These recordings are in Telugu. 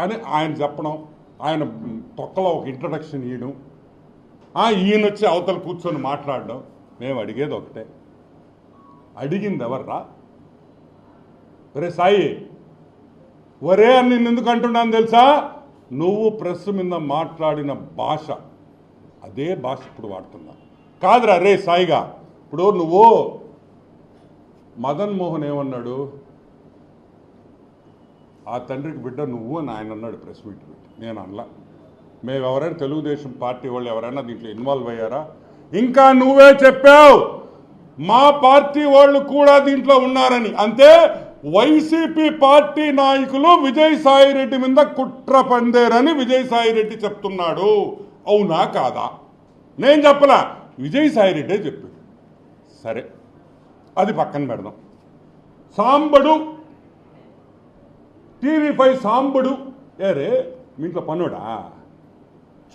అని ఆయన చెప్పడం, ఆయన తొక్కలో ఒక ఇంట్రడక్షన్ ఇవ్వడం, ఈయన వచ్చి అవతల కూర్చొని మాట్లాడడం. మేము అడిగేది ఒకటే, అడిగింది ఎవర్రా? ఒరే సాయి, ఒరే అని నిన్ను ఎందుకు అంటున్నాను తెలుసా? నువ్వు ప్రెస్ మీద మాట్లాడిన భాష అదే భాష ఇప్పుడు వాడుతున్నా కాదురా రే సాయిగా. ఇప్పుడు నువ్వు మదన్ మోహన్ ఏమన్నాడు, ఆ తండ్రికి బిడ్డ నువ్వు అని ఆయన అన్నాడు ప్రెస్ మీట్ పెట్టి. నేను అనలా. మేము ఎవరైనా తెలుగుదేశం పార్టీ వాళ్ళు ఎవరైనా దీంట్లో ఇన్వాల్వ్ అయ్యారా? ఇంకా నువ్వే చెప్పావు మా పార్టీ వాళ్ళు కూడా దీంట్లో ఉన్నారని. అంతే, వైసీపీ పార్టీ నాయకులు విజయసాయిరెడ్డి మీద కుట్ర పందేరని విజయసాయిరెడ్డి చెప్తున్నాడు. అవునా కాదా? నేను చెప్పలా, విజయసాయిరెడ్డే చెప్పాడు. సరే, అది పక్కన పెడదాం. సాంబడు, టీవీ5 సాంబడు ఏరే మీ ఇంట్లో పనుడా?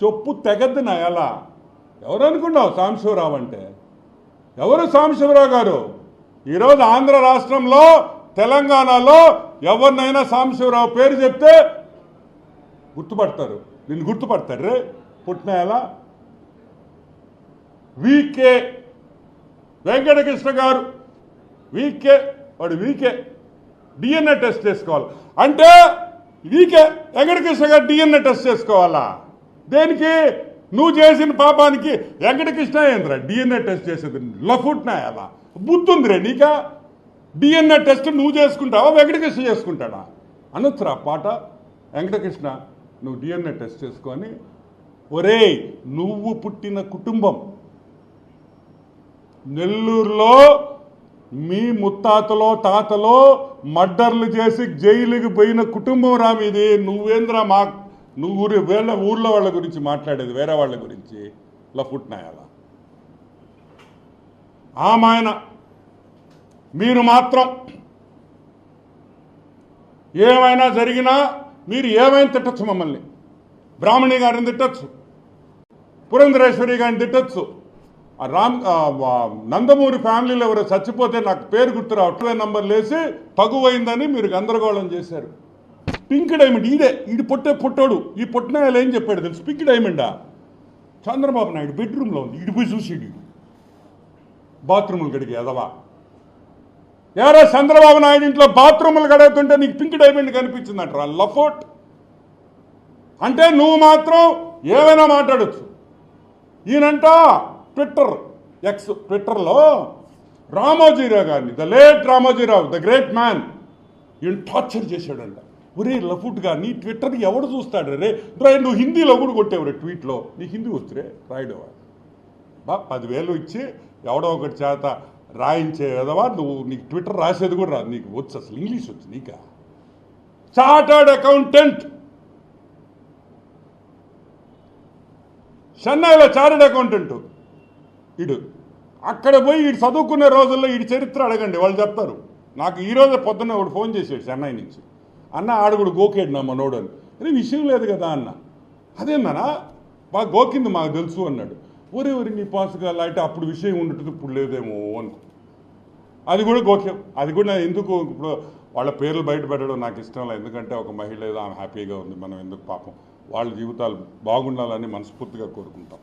చెప్పు తెగద్దు నా ఎలా. ఎవరు అనుకున్నావు సాంబశివరావు అంటే? ఎవరు సాంబశివరావు గారు? ఈరోజు ఆంధ్ర రాష్ట్రంలో, తెలంగాణలో ఎవరినైనా సాంబశివరావు పేరు చెప్తే గుర్తుపడతారు. నిన్ను గుర్తుపడతారు రే పుట్టిన ఎలా. వీకే వెంకటకృష్ణ గారు, వీకే వాడు వీకే డిఎన్ఏ టెస్ట్ చేసుకోవాలి అంటే వీకే వెంకటకృష్ణ గారు డిఎన్ఏ టెస్ట్ చేసుకోవాలా? దేనికి? నువ్వు చేసిన పాపానికి వెంకటకృష్ణ ఏంద్రా డిఎన్ఏ టెస్ట్ చేసేది? లఫుట్నా ఎలా బుద్ధుందిరే నీకా? డిఎన్ఏ టెస్ట్ నువ్వు చేసుకుంటావా, వెంకటకృష్ణ చేసుకుంటాడా? అనొచ్చురా పాట. వెంకటకృష్ణ నువ్వు డిఎన్ఏ టెస్ట్ చేసుకొని, ఒరే నువ్వు పుట్టిన కుటుంబం నెల్లూరులో మీ ముత్తాతలో తాతలో మర్డర్లు చేసి జైలుకి పోయిన కుటుంబం రా మీది. నువ్వేంద్రా నువ్వు ఊర్లో వాళ్ళ గురించి మాట్లాడేది, వేరే వాళ్ళ గురించి లఫుట్నాయాలా? ఆమాయన మీరు మాత్రం ఏమైనా జరిగినా మీరు ఏమైనా తిట్టచ్చు మమ్మల్ని. బ్రాహ్మణి గారిని తిట్టచ్చు, పురంధరేశ్వరి గారిని తిట్టచ్చు, నందమూరి ఫ్యామిలీలో ఎవరో చచ్చిపోతే నాకు పేరు గుర్తు రావట్లే నంబర్లు వేసి తగువైందని మీరు గందరగోళం చేశారు. పింక్ డైమండ్ ఈడు పొట్టోడు. ఈ పొట్టినాయాలు ఏం చెప్పాడు తెలుసు? పింక్ డైమండా చంద్రబాబు నాయుడు బెడ్రూమ్లో ఉంది. ఈడు పోయి చూసిడు బాత్రూములు గడిగి ఎదవా. ఎవరో చంద్రబాబు నాయుడు ఇంట్లో బాత్రూములు గడుగుతుంటే నీకు పింక్ డైమండ్ కనిపించిందంటారా? లఫోట్ అంటే నువ్వు మాత్రం ఏమైనా మాట్లాడచ్చు. ఈయనంట ట్విట్టర్లో రామోజీరావు గారిని, the late Ramoji Rao, the great man, ఈయన టార్చర్ చేశాడంట. ఒరే లఫుట్ గారిని ట్విట్టర్ ఎవడు చూస్తాడు రే? నువ్వు హిందీలో కూడా కొట్టేవరే ట్వీట్లో. నీకు హిందీ వచ్చురే రాయడవా? 10,000 ఇచ్చి ఎవడో ఒకటి చేత రాయించే విధవా నువ్వు. నీకు ట్విట్టర్ రాసేది కూడా రాదు. నీకు వచ్చు అసలు ఇంగ్లీష్ వచ్చు నీకా? చార్టర్డ్ అకౌంటెంట్, చెన్నైలో చార్టర్డ్ అకౌంటెంట్ ఈడు. అక్కడ పోయి ఈడు చదువుకునే రోజుల్లో ఈడి చరిత్ర అడగండి, వాళ్ళు చెప్తారు. నాకు ఈరోజు పొద్దున్న ఒకడు ఫోన్ చేసాడు చెన్నై నుంచి. అన్న ఆడుగుడు గోకేడు నా మనోడు అని. అరే విషయం లేదు కదా అన్న. అదేందనా బాగా గోకింది మాకు తెలుసు అన్నాడు. ఊరి నీ పాసుగా అంటే అప్పుడు విషయం ఉండటం ఇప్పుడు లేదేమో అనుకో. అది కూడా గోక్యం. అది కూడా ఎందుకు ఇప్పుడు వాళ్ళ పేర్లు బయట పెట్టడం నాకు ఇష్టం లేదు. ఎందుకంటే ఒక మహిళ ఏదో ఆమె హ్యాపీగా ఉంది, మనం ఎందుకు పాపం వాళ్ళ జీవితాలు బాగుండాలని మనస్ఫూర్తిగా కోరుకుంటాం.